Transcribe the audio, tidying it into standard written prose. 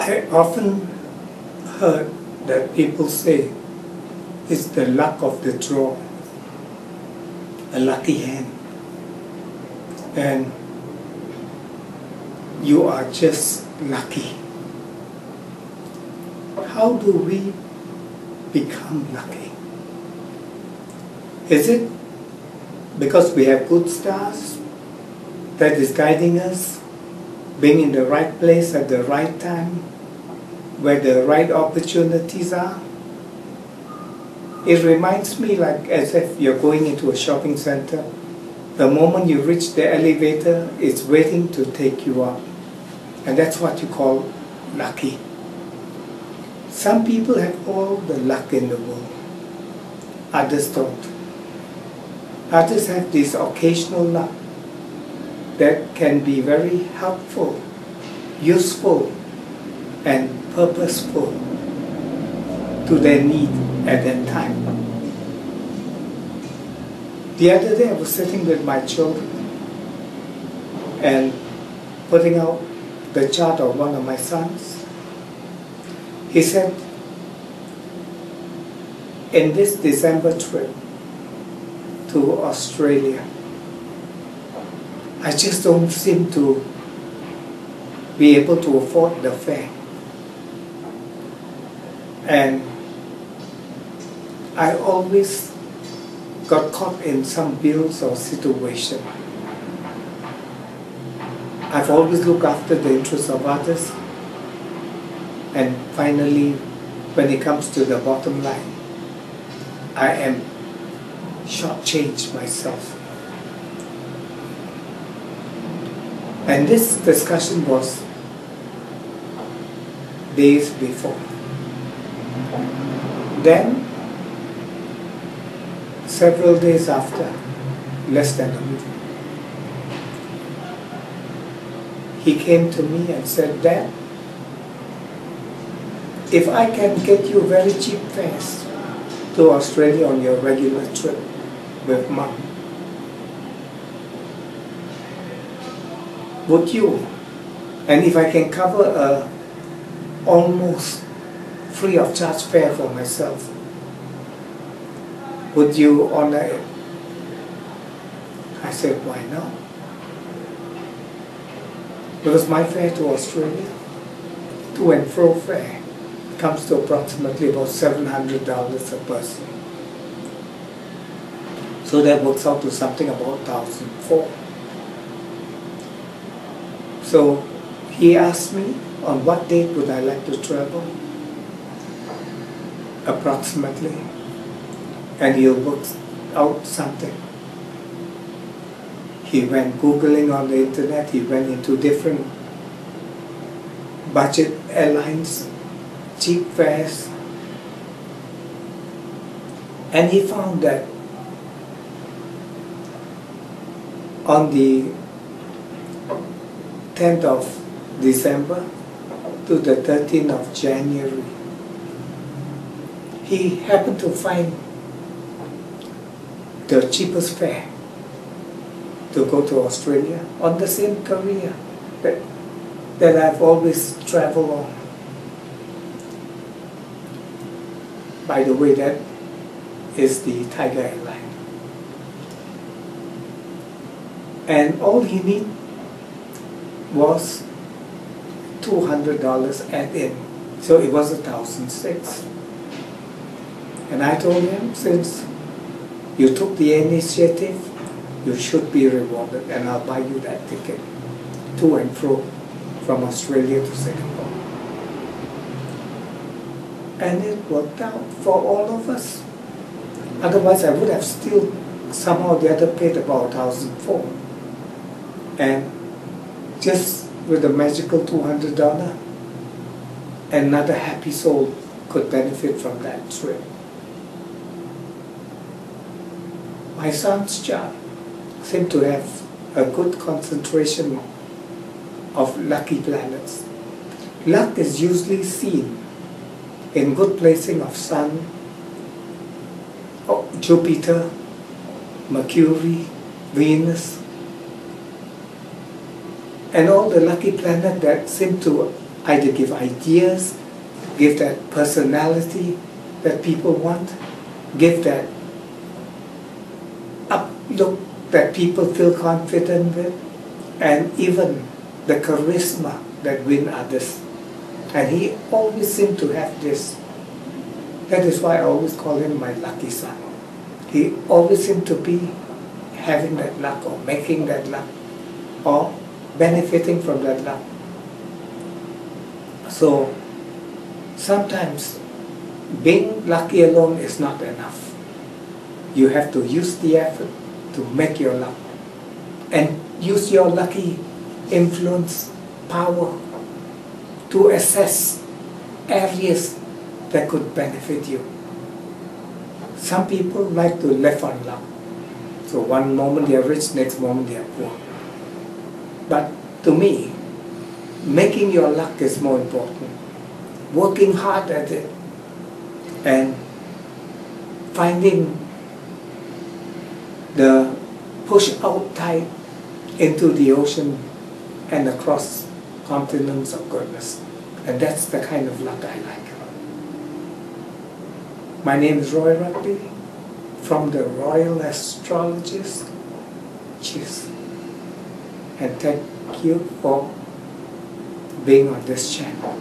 I often heard that people say it's the luck of the draw, a lucky hand, and you are just lucky. How do we become lucky? Is it because we have good stars that is guiding us, being in the right place at the right time, where the right opportunities are? It reminds me like as if you're going into a shopping center. The moment you reach the elevator, it's waiting to take you up. And that's what you call lucky. Some people have all the luck in the world. Others don't. Others have this occasional luck that can be very helpful, useful, and purposeful to their need at that time. The other day I was sitting with my children and putting out the chart of one of my sons. He said, in this December trip to Australia, I just don't seem to be able to afford the fare. And I always got caught in some bills or situation. I've always looked after the interests of others, and finally, when it comes to the bottom line, I am shortchanged myself. And this discussion was days before. Then, several days after, less than a week, he came to me and said, Dad, if I can get you very cheap fares to Australia on your regular trip with Mom, would you? And if I can cover a almost free of charge fare for myself, would you honor it? I said, why not? Because my fare to Australia, to and fro fare, comes to approximately about $700 a person. So that works out to something about $1,400. So he asked me on what date would I like to travel, approximately, and he'll work out something. He went Googling on the internet, he went into different budget airlines, cheap fares, and he found that on the 10th of December to the 13th of January, he happened to find the cheapest fare to go to Australia on the same carrier that I've always traveled on. By the way, that is the Tiger Airline. And all he needed was $200 add-in. So it was $1,600. And I told him, since you took the initiative, you should be rewarded, and I'll buy you that ticket to and fro from Australia to Singapore. And it worked out for all of us. Otherwise, I would have still somehow or the other paid about $1,400. And just with a magical $200, another happy soul could benefit from that trip. My son's chart seemed to have a good concentration of lucky planets. Luck is usually seen in good placing of Sun, Jupiter, Mercury, Venus, and all the lucky planets that seem to either give ideas, give that personality that people want, give that uplook that people feel confident with, and even the charisma that win others. And he always seemed to have this. That is why I always call him my lucky son. He always seemed to be having that luck, or making that luck, or benefiting from that luck. So sometimes being lucky alone is not enough. You have to use the effort to make your luck, and use your lucky influence, power, to assess areas that could benefit you. Some people like to live on luck. So one moment they are rich, next moment they are poor. But to me, making your luck is more important. Working hard at it and finding the push out tide into the ocean and across continents of goodness. And that's the kind of luck I like. My name is Roy Rugby from the Royal Astrologist. Cheers. And thank you for being on this channel.